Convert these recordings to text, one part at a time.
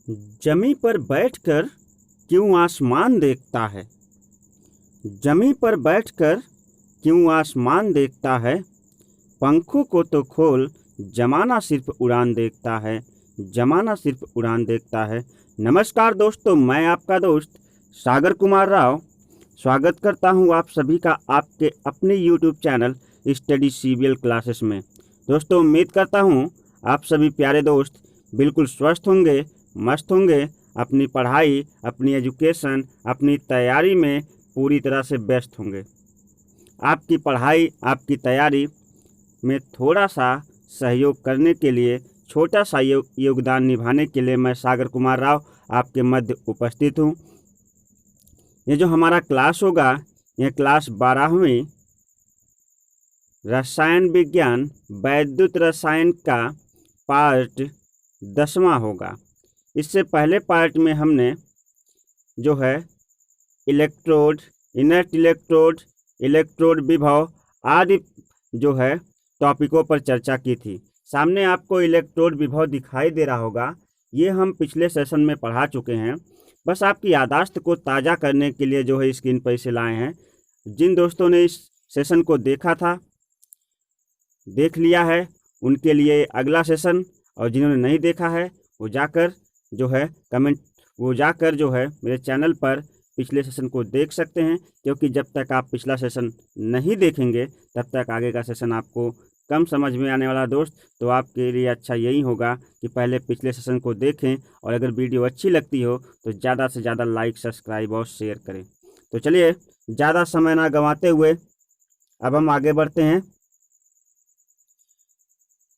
जमी पर बैठकर क्यों आसमान देखता है। जमी पर बैठकर क्यों आसमान देखता है। पंखों को तो खोल, जमाना सिर्फ उड़ान देखता है। जमाना सिर्फ उड़ान देखता है। नमस्कार दोस्तों, मैं आपका दोस्त सागर कुमार राव स्वागत करता हूं आप सभी का आपके अपने YouTube channel study CBL classes में। दोस्तों, उम्मीद करता हूं आप सभी प्यारे दोस्त बिल्कुल स्वस्थ होंगे, मस्त होंगे, अपनी पढ़ाई, अपनी एजुकेशन, अपनी तैयारी में पूरी तरह से व्यस्त होंगे। आपकी पढ़ाई, आपकी तैयारी में थोड़ा सा सहयोग करने के लिए, छोटा सा योगदान निभाने के लिए मैं सागर कुमार राव आपके मध्य उपस्थित हूँ। ये जो हमारा क्लास होगा, यह क्लास 12वीं रसायन विज्ञान वैद्युत रसायन का पार्ट 10वां होगा। इससे पहले पार्ट में हमने जो है इलेक्ट्रोड, इनर्ट इलेक्ट्रोड, इलेक्ट्रोड विभव आदि जो है टॉपिकों पर चर्चा की थी। सामने आपको इलेक्ट्रोड विभव दिखाई दे रहा होगा। ये हम पिछले सेशन में पढ़ा चुके हैं। बस आपकी यादाश्त को ताज़ा करने के लिए जो है स्क्रीन पर इसे लाए हैं। जिन दोस्तों ने इस सेशन को देखा था, देख लिया है, उनके लिए अगला सेशन, और जिन्होंने नहीं देखा है वो जाकर जो है मेरे चैनल पर पिछले सेशन को देख सकते हैं। क्योंकि जब तक आप पिछला सेशन नहीं देखेंगे तब तक आगे का सेशन आपको कम समझ में आने वाला दोस्त। तो आपके लिए अच्छा यही होगा कि पहले पिछले सेशन को देखें, और अगर वीडियो अच्छी लगती हो तो ज़्यादा से ज़्यादा लाइक, सब्सक्राइब और शेयर करें। तो चलिए, ज़्यादा समय ना गंवाते हुए अब हम आगे बढ़ते हैं।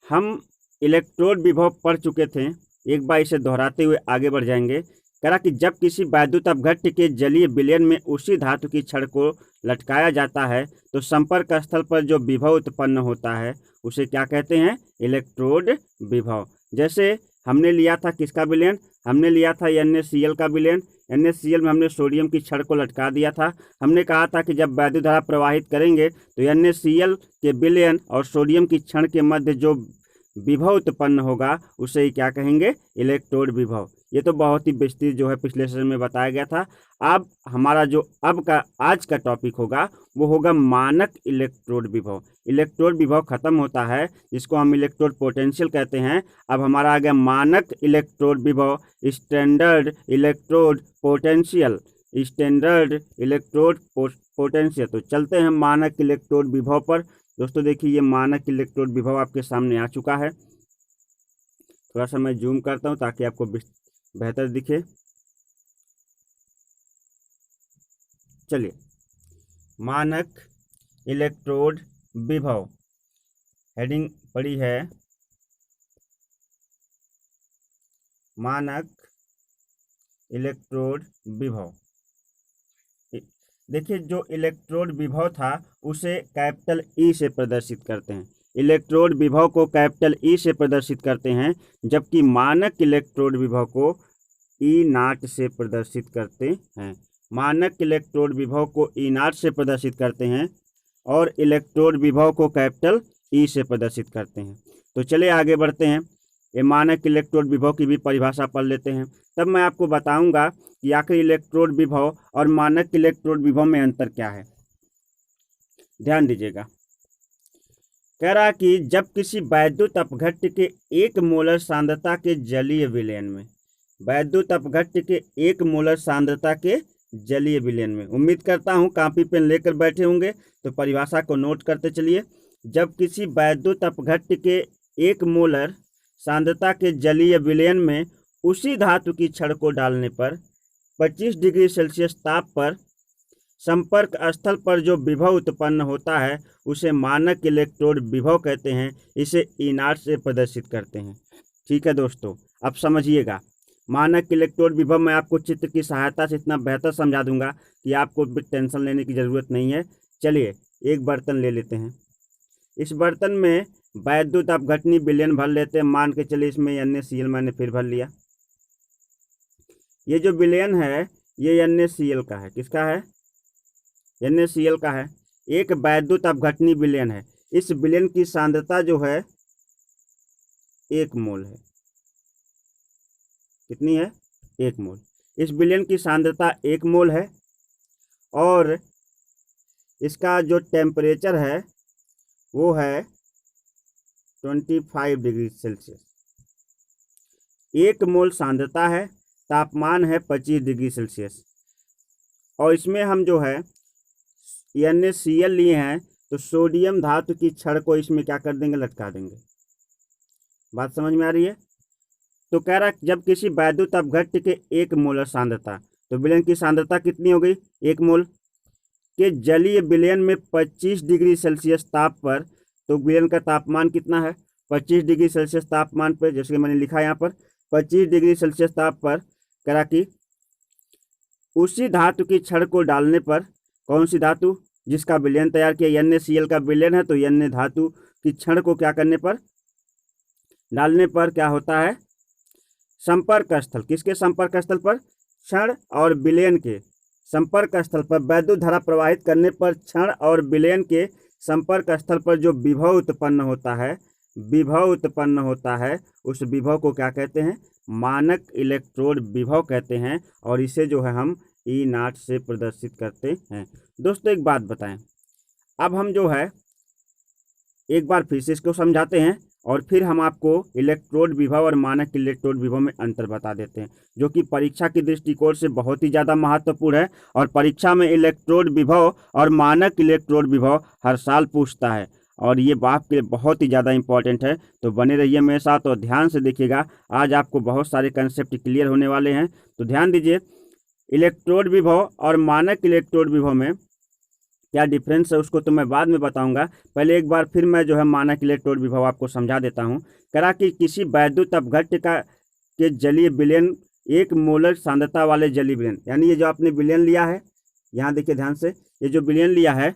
हम इलेक्ट्रोड विभव पढ़ चुके थे, एक बार इसे दोहराते हुए आगे बढ़ जाएंगे। कहा कि जब किसी वैद्युत अपघट्य के जलीय विलयन में उसी धातु की छड़ को लटकाया जाता है तो संपर्क स्थल पर जो विभव उत्पन्न होता है उसे क्या कहते हैं? इलेक्ट्रोड विभव। जैसे हमने लिया था किसका विलयन? हमने लिया था NaCl का विलयन। NaCl में हमने सोडियम की छड़ को लटका दिया था। हमने कहा था कि जब वैद्युत धारा प्रवाहित करेंगे तो NaCl के विलयन और सोडियम की छड़ के मध्य जो विभव उत्पन्न होगा उसे ही क्या कहेंगे? इलेक्ट्रोड विभव। ये तो बहुत ही विस्तृत जो है पिछले सेशन में बताया गया था। अब हमारा जो आज का टॉपिक होगा वो होगा मानक इलेक्ट्रोड विभव। इलेक्ट्रोड विभव खत्म होता है, जिसको हम इलेक्ट्रोड पोटेंशियल कहते हैं। अब हमारा आ गया मानक इलेक्ट्रोड विभव, standard electrode potential. Standard electrode potential. तो चलते हैं मानक इलेक्ट्रोड विभव पर। दोस्तों देखिए, ये मानक इलेक्ट्रोड विभव आपके सामने आ चुका है। थोड़ा सा मैं जूम करता हूँ ताकि आपको बेहतर दिखे। चलिए, मानक इलेक्ट्रोड विभव हेडिंग पड़ी है मानक इलेक्ट्रोड विभव। देखिए, जो इलेक्ट्रोड विभव था उसे कैपिटल E से प्रदर्शित करते हैं। इलेक्ट्रोड विभव को कैपिटल E से प्रदर्शित करते हैं, जबकि मानक इलेक्ट्रोड विभव को E0 से प्रदर्शित करते हैं। मानक इलेक्ट्रोड विभव को E0 से प्रदर्शित करते हैं और इलेक्ट्रोड विभव को कैपिटल E से प्रदर्शित करते हैं। तो चलिए आगे बढ़ते हैं। ये मानक इलेक्ट्रोड विभव की भी परिभाषा पढ़ लेते हैं, तब मैं आपको बताऊंगा कि आखिर इलेक्ट्रोड विभव और मानक इलेक्ट्रोड विभव में अंतर क्या है। ध्यान दीजिएगा। कह रहा कि जब किसी वैद्युत अपघट्य के 1 मोलर सांद्रता के जलीय विलयन में, वैद्युत अपघट्य के 1 मोलर सांद्रता के जलीय विलयन में, उम्मीद करता हूं कॉपी पेन लेकर बैठे होंगे, तो परिभाषा को नोट करते चलिए। जब किसी वैद्युत अपघट्य के 1 मोलर सांद्रता के जलीय विलयन में उसी धातु की छड़ को डालने पर 25 डिग्री सेल्सियस ताप पर संपर्क स्थल पर जो विभव उत्पन्न होता है उसे मानक इलेक्ट्रोड विभव कहते हैं। इसे E0 से प्रदर्शित करते हैं। ठीक है दोस्तों, अब समझिएगा। मानक इलेक्ट्रोड विभव मैं आपको चित्र की सहायता से इतना बेहतर समझा दूंगा कि आपको टेंशन लेने की ज़रूरत नहीं है। चलिए, एक बर्तन ले लेते हैं। इस बर्तन में वैद्युत अपघटनी विलयन भर लेते हैं। मान के चलिए इसमें NaCl मैंने फिर भर लिया। ये जो विलयन है ये NaCl का है। किसका है? NaCl का है। एक वैद्युत अपघटनी विलयन है। इस विलयन की सांद्रता जो है 1 मोल है। कितनी है? 1 मोल। इस विलयन की सांद्रता 1 मोल है और इसका जो टेम्परेचर है वो है 25 डिग्री सेल्सियस। 1 मोल सांद्रता है, तापमान है 25 डिग्री सेल्सियस। और इसमें हम जो है NaCl लिए हैं, तो सोडियम धातु की छड़ को इसमें क्या कर देंगे? लटका देंगे। बात समझ में आ रही है? तो कह रहा जब किसी वैद्युत अपघट्य के 1 मोलर सांद्रता, तो विलयन की सांद्रता कितनी हो गई? 1 मोल के जलीय विलयन में 25 डिग्री सेल्सियस ताप पर, तो विलयन का तापमान कितना है? 25 डिग्री सेल्सियस तापमान पर, जैसे कि मैंने लिखा यहाँ पर 25 डिग्री सेल्सियस ताप पर करा कि उसी धातु की छड़ को डालने पर, कौन सी धातु? जिसका विलयन तैयार किया NaCl का विलयन है, तो Na धातु की छड़ को क्या करने पर? डालने पर क्या होता है? संपर्क स्थल, किसके संपर्क स्थल पर? क्षण और विलयन के संपर्क स्थल पर वैद्युत धारा प्रवाहित करने पर क्षण और विलयन के संपर्क स्थल पर जो विभव उत्पन्न होता है, उस विभव को क्या कहते हैं? मानक इलेक्ट्रोड विभव कहते हैं। और इसे जो है हम E0 से प्रदर्शित करते हैं। दोस्तों एक बात बताएं, अब हम जो है एक बार फिर से इसको समझाते हैं और फिर हम आपको इलेक्ट्रोड विभव और मानक इलेक्ट्रोड विभव में अंतर बता देते हैं, जो कि परीक्षा के दृष्टिकोण से बहुत ही ज़्यादा महत्वपूर्ण है। और परीक्षा में इलेक्ट्रोड विभव और मानक इलेक्ट्रोड विभव हर साल पूछता है और ये आपके लिए बहुत ही ज़्यादा इंपॉर्टेंट है। तो बने रहिए मेरे साथ और ध्यान से देखिएगा, आज आपको बहुत सारे कंसेप्ट क्लियर होने वाले हैं। तो ध्यान दीजिए, इलेक्ट्रोड विभव और मानक इलेक्ट्रोड विभव में क्या डिफरेंस है उसको तो मैं बाद में बताऊंगा। पहले एक बार फिर मैं जो है मानक इलेक्ट्रोड विभव आपको समझा देता हूं। करा कि किसी वैद्युत अपघट्य के जलीय विलयन 1 मोलर सांद्रता वाले जलीय विलयन, यानी ये जो आपने विलयन लिया है, यहाँ देखिए ध्यान से, ये जो विलयन लिया है,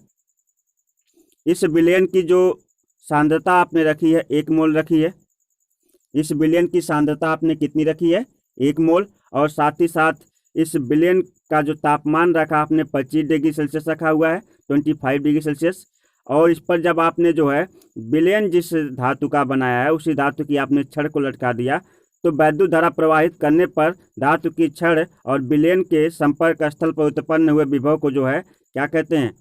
इस विलयन की जो सांद्रता आपने रखी है 1 मोल रखी है। इस विलयन की सांद्रता आपने कितनी रखी है? 1 मोल। और साथ ही साथ इस विलयन का जो तापमान रखा आपने 25 डिग्री सेल्सियस रखा हुआ है, 25 डिग्री सेल्सियस। और इस पर जब आपने जो है विलयन जिस धातु का बनाया है, उसी धातु की आपने छड़ को लटका दिया, तो वैद्युत धारा प्रवाहित करने पर धातु की छड़ और विलयन के संपर्क स्थल पर उत्पन्न हुए विभव को जो है क्या कहते हैं?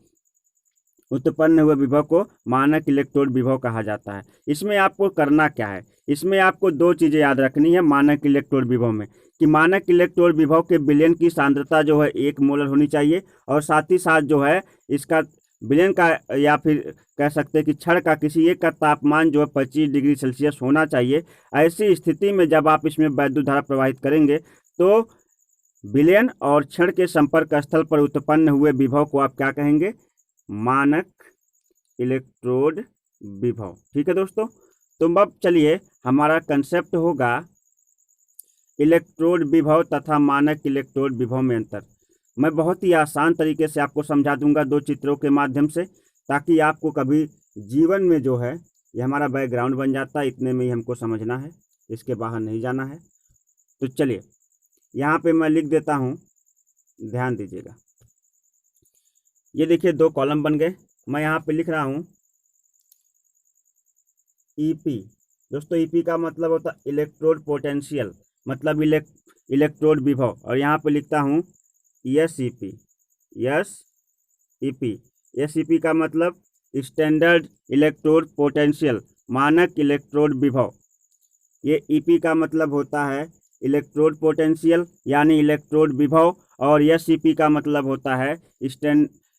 उत्पन्न हुए विभव को मानक इलेक्ट्रोड विभव कहा जाता है। इसमें आपको करना क्या है? इसमें आपको 2 चीज़ें याद रखनी है मानक इलेक्ट्रोड विभव में, कि मानक इलेक्ट्रोड विभव के विलयन की सांद्रता जो है 1 मोलर होनी चाहिए और साथ ही साथ जो है इसका विलयन का, या फिर कह सकते हैं कि छड़ का किसी एक का तापमान जो है 25 डिग्री सेल्सियस होना चाहिए। ऐसी स्थिति में जब आप इसमें वैद्युत धारा प्रवाहित करेंगे तो विलयन और छड़ के संपर्क स्थल पर उत्पन्न हुए विभव को आप क्या कहेंगे? मानक इलेक्ट्रोड विभव। ठीक है दोस्तों, तो अब चलिए हमारा कंसेप्ट होगा इलेक्ट्रोड विभव तथा मानक इलेक्ट्रोड विभव में अंतर। मैं बहुत ही आसान तरीके से आपको समझा दूंगा 2 चित्रों के माध्यम से, ताकि आपको कभी जीवन में जो है, ये हमारा बैकग्राउंड बन जाता है, इतने में ही हमको समझना है, इसके बाहर नहीं जाना है। तो चलिए यहाँ पे मैं लिख देता हूँ, ध्यान दीजिएगा। ये देखिए 2 कॉलम बन गए। मैं यहाँ पे लिख रहा हूँ EP। दोस्तों EP का मतलब होता है इलेक्ट्रोड पोटेंशियल, मतलब इलेक्ट्रोड विभव। और यहाँ पे लिखता हूँ SEP। SEP का मतलब स्टैंडर्ड इलेक्ट्रोड पोटेंशियल, मानक इलेक्ट्रोड विभव। ये EP का मतलब होता है इलेक्ट्रोड पोटेंशियल यानी इलेक्ट्रोड विभव, और SEP का मतलब होता है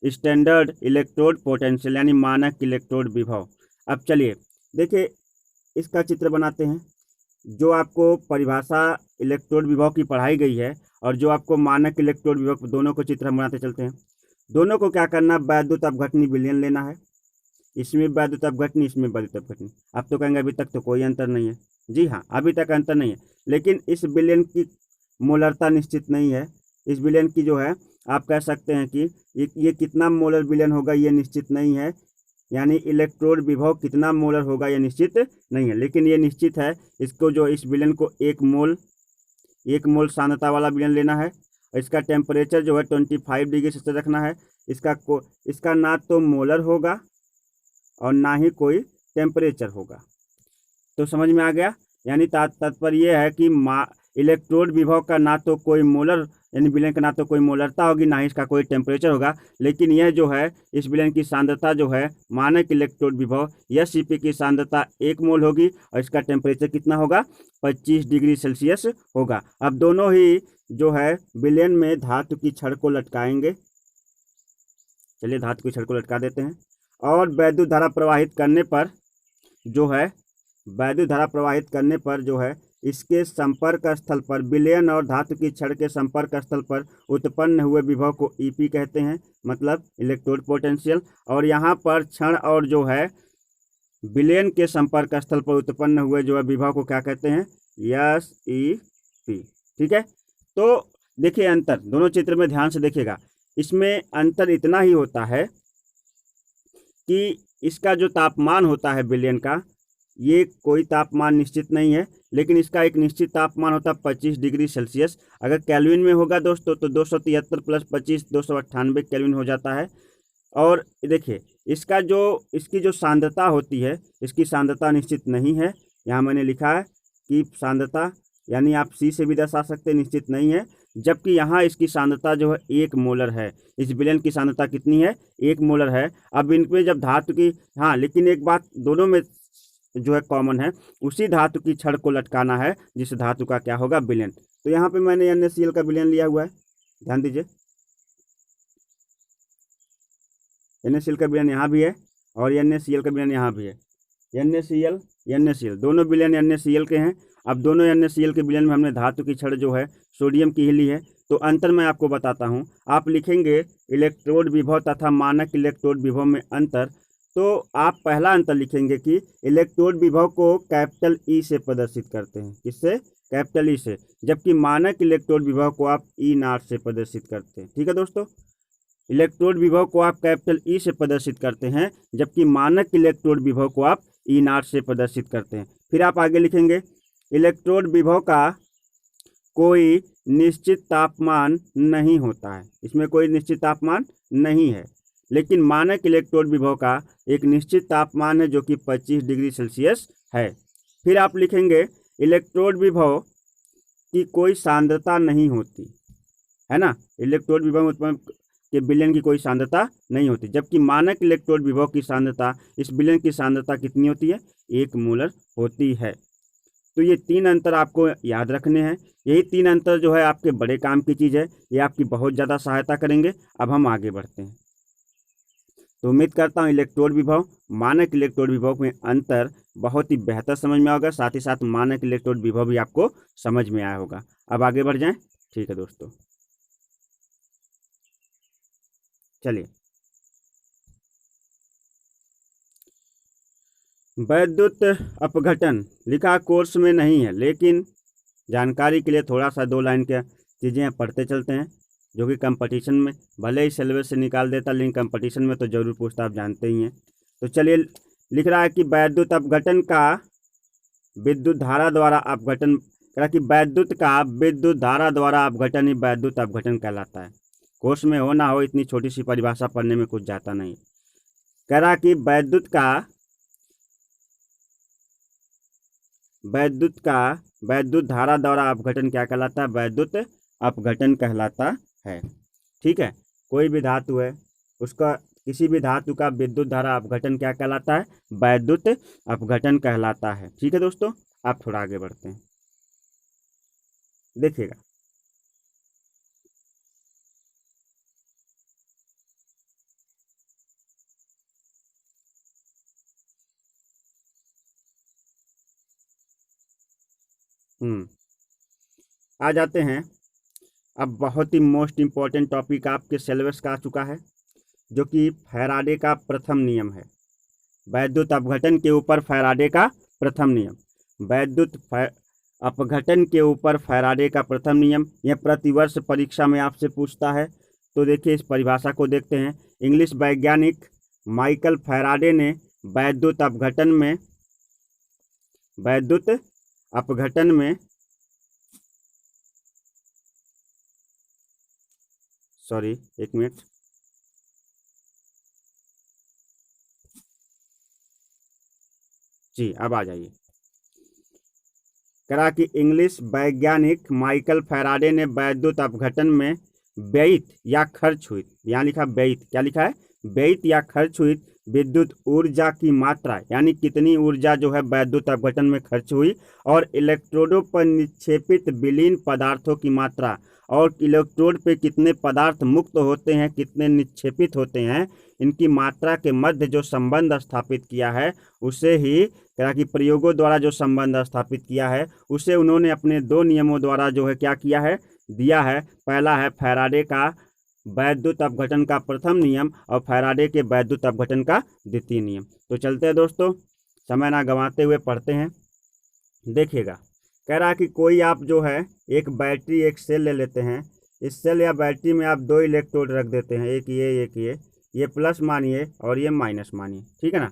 स्टैंडर्ड इलेक्ट्रोड पोटेंशियल यानी मानक इलेक्ट्रोड विभव। अब चलिए देखिए इसका चित्र बनाते हैं। जो आपको परिभाषा इलेक्ट्रोड विभव की पढ़ाई गई है और जो आपको मानक इलेक्ट्रोड विभव, दोनों को चित्र हम बनाते चलते हैं। दोनों को क्या करना? वैद्युत अपघटनी विलयन लेना है। इसमें वैद्युत अपघटनी, इसमें वैद्युत अपघटनी। आप तो कहेंगे अभी तक तो कोई अंतर नहीं है। जी हाँ, अभी तक अंतर नहीं है, लेकिन इस विलयन की मोलरता निश्चित नहीं है। इस विलयन की जो है आप कह सकते हैं कि ये कितना मोलर विलयन होगा ये निश्चित नहीं है, यानी इलेक्ट्रोड विभव कितना मोलर होगा ये निश्चित नहीं है। लेकिन ये निश्चित है, इसको जो इस विलयन को 1 मोल सांद्रता वाला विलयन लेना है। इसका टेम्परेचर जो है 25 डिग्री सेल्सियस रखना है। इसका ना तो मोलर होगा और ना ही कोई टेम्परेचर होगा। तो समझ में आ गया? यानी तात्पर्य यह है कि इलेक्ट्रोड विभव का ना तो कोई मोलर यानी विलयन का ना तो कोई मोलरता होगी, ना ही इसका कोई टेम्परेचर होगा, लेकिन यह जो है इस विलयन की सांद्रता जो है मानक इलेक्ट्रोड विभव SCP की सांद्रता 1 मोल होगी और इसका टेम्परेचर कितना होगा 25 डिग्री सेल्सियस होगा। अब दोनों ही जो है विलयन में धातु की छड़ को लटकाएंगे। चलिए धातु की छड़ को लटका देते हैं और वैद्युत धारा प्रवाहित करने पर जो है इसके संपर्क स्थल पर विलयन और धातु की छड़ के संपर्क स्थल पर उत्पन्न हुए विभव को EP कहते हैं, मतलब इलेक्ट्रोड पोटेंशियल। और यहाँ पर छड़ और जो है विलयन के संपर्क स्थल पर उत्पन्न हुए जो है विभव को क्या कहते हैं SEP। ठीक है, तो देखिए अंतर दोनों चित्र में ध्यान से देखिएगा। इसमें अंतर इतना ही होता है कि इसका जो तापमान होता है विलयन का, ये कोई तापमान निश्चित नहीं है, लेकिन इसका एक निश्चित तापमान होता है 25 डिग्री सेल्सियस। अगर केल्विन में होगा दोस्तों तो 273 प्लस 25 298 केल्विन हो जाता है। और देखिए इसकी जो सांद्रता होती है, इसकी सांद्रता निश्चित नहीं है। यहाँ मैंने लिखा है कि सांद्रता यानी आप C से भी दर्शा सकते हैं, निश्चित नहीं है, जबकि यहाँ इसकी सांद्रता जो है 1 मोलर है। इस विलयन की सांद्रता कितनी है 1 मोलर है। अब इनमें जब धातु की लेकिन एक बात दोनों में जो है कॉमन है, उसी धातु की छड़ को लटकाना है जिस धातु का क्या होगा विलयन। तो यहाँ पे मैंने NaCl का विलयन लिया हुआ है, ध्यान दीजिए। NaCl का विलयन यहाँ भी है और NaCl का विलयन यहाँ भी है। NaCl दोनों विलयन NaCl के हैं। अब दोनों NaCl के विलयन में हमने धातु की छड़ जो है सोडियम की ही ली है। तो अंतर मैं आपको बताता हूँ। आप लिखेंगे इलेक्ट्रोड विभव तथा मानक इलेक्ट्रोड विभव में अंतर, तो आप पहला अंतर लिखेंगे कि इलेक्ट्रोड विभव को कैपिटल E से प्रदर्शित करते हैं। किससे? कैपिटल E से, जबकि मानक इलेक्ट्रोड विभव को आप E0 से प्रदर्शित करते हैं। ठीक है दोस्तों, इलेक्ट्रोड विभव को आप कैपिटल E से प्रदर्शित करते हैं, जबकि मानक इलेक्ट्रोड विभव को आप E0 से प्रदर्शित करते हैं। फिर आप आगे लिखेंगे इलेक्ट्रोड विभव का कोई निश्चित तापमान नहीं होता है, इसमें कोई निश्चित तापमान नहीं है, लेकिन मानक इलेक्ट्रोड विभव का एक निश्चित तापमान है जो कि 25 डिग्री सेल्सियस है। फिर आप लिखेंगे इलेक्ट्रोड विभव की कोई सांद्रता नहीं होती है ना, इलेक्ट्रोड विभव उत्पन्न के विलयन की कोई सांद्रता नहीं होती, जबकि मानक इलेक्ट्रोड विभव की सांद्रता इस विलयन की सांद्रता कितनी होती है 1 मोलर होती है। तो ये 3 अंतर आपको याद रखने हैं। यही 3 अंतर जो है आपके बड़े काम की चीज़ है, ये आपकी बहुत ज़्यादा सहायता करेंगे। अब हम आगे बढ़ते हैं। तो उम्मीद करता हूँ इलेक्ट्रोड विभव मानक इलेक्ट्रोड विभव में अंतर बहुत ही बेहतर समझ में आएगा, साथ ही साथ मानक इलेक्ट्रोड विभव भी आपको समझ में आया होगा। अब आगे बढ़ जाएं। ठीक है दोस्तों, चलिए वैद्युत अपघटन लिखा कोर्स में नहीं है, लेकिन जानकारी के लिए थोड़ा सा 2 लाइन के चीज़ें पढ़ते चलते हैं, जो कि कंपटीशन में भले ही सिलेबस से निकाल देता, लेकिन कंपटीशन में तो जरूर पूछता, आप जानते ही हैं। तो चलिए लिख रहा है कि वैद्युत अपघटन का विद्युत धारा द्वारा अपघटन, कह रहा कि वैद्युत का विद्युत धारा द्वारा अपघटन ही वैद्युत अपघटन कहलाता है। कोर्स में हो ना हो, इतनी छोटी सी परिभाषा पढ़ने में कुछ जाता नहीं। कह रहा कि वैद्युत धारा द्वारा अपघटन क्या कहलाता है, वैद्युत अपघटन कहलाता है। ठीक है, कोई भी धातु है उसका, किसी भी धातु का विद्युत धारा अपघटन क्या कहलाता है, वैद्युत अपघटन कहलाता है। ठीक है दोस्तों, आप थोड़ा आगे बढ़ते हैं, देखिएगा। आ जाते हैं। अब बहुत ही मोस्ट इम्पॉर्टेंट टॉपिक आपके सिलेबस का आ चुका है, जो कि फैराडे का प्रथम नियम है। वैद्युत अपघटन के ऊपर फैराडे का प्रथम नियम, वैद्युत अपघटन के ऊपर फैराडे का प्रथम नियम, यह प्रतिवर्ष परीक्षा में आपसे पूछता है। तो देखिए इस परिभाषा को देखते हैं। इंग्लिश वैज्ञानिक माइकल फैराडे ने वैद्युत अपघटन में सॉरी एक मिनट, जी अब आ जाइए। करा कि इंग्लिश वैज्ञानिक माइकल फैराडे ने वैद्युत अपघटन में व्ययित या खर्च हुई, यहाँ लिखा व्ययित, क्या लिखा है, व्ययित या खर्च हुई विद्युत ऊर्जा की मात्रा, यानी कितनी ऊर्जा जो है वैद्युत अपघटन में खर्च हुई, और इलेक्ट्रोडों पर निक्षेपित विलीन पदार्थों की मात्रा, और इलेक्ट्रोड पे कितने पदार्थ मुक्त होते हैं, कितने निक्षेपित होते हैं, इनकी मात्रा के मध्य जो संबंध स्थापित किया है उसे ही कि प्रयोगों द्वारा जो संबंध स्थापित किया है उसे उन्होंने अपने दो नियमों द्वारा जो है क्या किया है, दिया है। पहला है फैराडे का वैद्युत अपघटन का प्रथम नियम और फैराडे के वैद्युत अपघटन का द्वितीय नियम। तो चलते हैं दोस्तों, समय ना गंवाते हुए पढ़ते हैं। देखिएगा, कह रहा कि कोई आप जो है एक बैटरी, एक सेल ले लेते हैं। इस सेल या बैटरी में आप दो इलेक्ट्रोड रख देते हैं, एक ये प्लस मानिए और ये माइनस मानिए, ठीक है ना।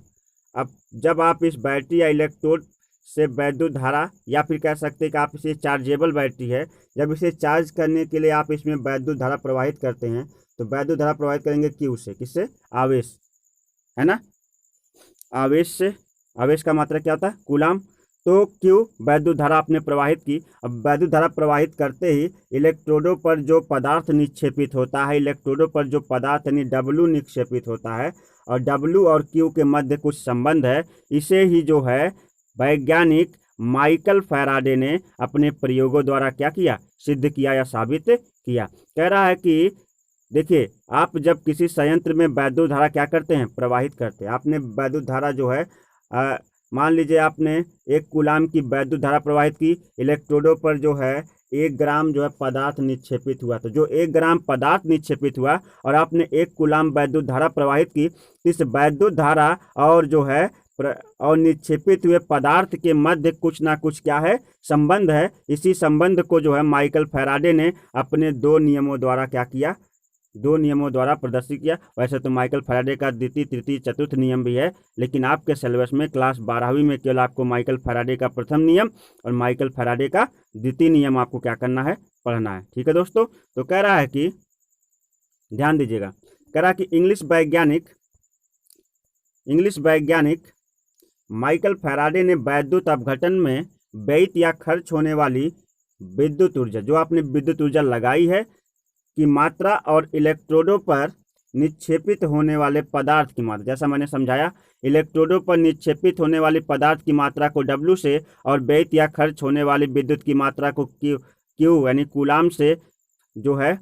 अब जब आप इस बैटरी या इलेक्ट्रोड से वैद्युत धारा, या फिर कह सकते हैं कि आप इसे चार्जेबल बैटरी है, जब इसे चार्ज करने के लिए आप इसमें वैद्युत धारा प्रवाहित करते हैं तो वैद्युत धारा प्रवाहित करेंगे क्यू से, किससे, आवेश, है ना, आवेश से। आवेश का मात्रा क्या होता है, कूलाम। तो क्यू वैद्युत धारा आपने प्रवाहित की। अब वैद्युत धारा प्रवाहित करते ही इलेक्ट्रोडों पर जो पदार्थ निक्षेपित होता है, इलेक्ट्रोडों पर जो पदार्थ यानी डब्लू निक्षेपित होता है, और डब्लू और क्यू के मध्य कुछ संबंध है, इसे ही जो है वैज्ञानिक माइकल फैराडे ने अपने प्रयोगों द्वारा क्या किया, सिद्ध किया या साबित किया। कह रहा है कि देखिए, आप जब किसी संयंत्र में वैद्युत धारा क्या करते हैं, प्रवाहित करते हैं। आपने वैद्युत धारा जो है मान लीजिए आपने 1 कूलाम की वैद्युत धारा प्रवाहित की, इलेक्ट्रोडों पर जो है 1 ग्राम जो है पदार्थ निक्षेपित हुआ। तो जो 1 ग्राम पदार्थ निक्षेपित हुआ और आपने 1 कूलाम वैद्युत धारा प्रवाहित की, इस वैद्युत धारा और जो है और निक्षेपित हुए पदार्थ के मध्य कुछ ना कुछ क्या है, संबंध है। इसी संबंध को जो है माइकल फैराडे ने अपने दो नियमों द्वारा क्या किया, दो नियमों द्वारा प्रदर्शित किया। वैसे तो माइकल फैराडे का द्वितीय, तृतीय, चतुर्थ नियम भी है, लेकिन आपके सिलेबस में क्लास 12वीं में केवल आपको माइकल फैराडे का प्रथम नियम और माइकल फैराडे का द्वितीय नियम आपको क्या करना है, पढ़ना है, ठीक है दोस्तों। तो कह रहा है कि ध्यान दीजिएगा, कह रहा कि इंग्लिश वैज्ञानिक माइकल फैराडे ने वैद्युत अपघटन में व्ययित या खर्च होने वाली विद्युत ऊर्जा, जो आपने विद्युत ऊर्जा लगाई है, की मात्रा और इलेक्ट्रोडों पर निक्षेपित होने वाले पदार्थ की मात्रा, जैसा मैंने समझाया, इलेक्ट्रोडों पर निक्षेपित होने वाली पदार्थ की मात्रा को W से और व्ययित या खर्च होने वाली विद्युत की मात्रा को Q यानी कूलाम से जो है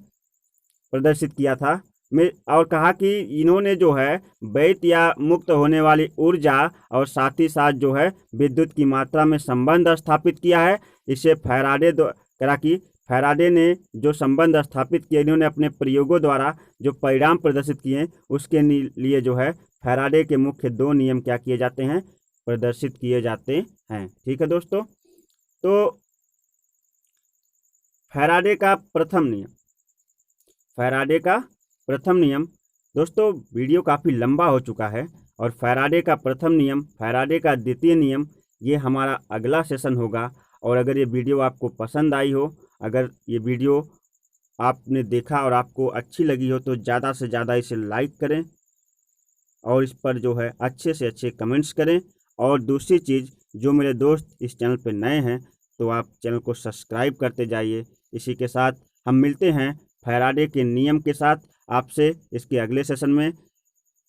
प्रदर्शित किया था। और कहा कि इन्होंने जो है व्ययित या मुक्त होने वाली ऊर्जा और साथ ही साथ जो है विद्युत की मात्रा में संबंध स्थापित किया है। इसे फैराडे ने जो संबंध स्थापित किए, इन्होंने अपने प्रयोगों द्वारा जो परिणाम प्रदर्शित किए, उसके लिए जो है फैराडे के मुख्य दो नियम क्या किए जाते हैं, प्रदर्शित किए जाते हैं, ठीक है दोस्तों। तो फैराडे का प्रथम नियम दोस्तों, वीडियो काफ़ी लंबा हो चुका है, और फैराडे का प्रथम नियम, फैराडे का द्वितीय नियम, ये हमारा अगला सेशन होगा। और अगर ये वीडियो आपको पसंद आई हो, अगर ये वीडियो आपने देखा और आपको अच्छी लगी हो, तो ज़्यादा से ज़्यादा इसे लाइक करें और इस पर जो है अच्छे से अच्छे कमेंट्स करें। और दूसरी चीज़, जो मेरे दोस्त इस चैनल पे नए हैं, तो आप चैनल को सब्सक्राइब करते जाइए। इसी के साथ हम मिलते हैं फैराडे के नियम के साथ आपसे इसके अगले सेशन में।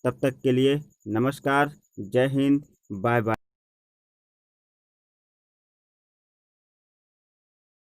तब तक के लिए नमस्कार, जय हिंद, बाय बाय।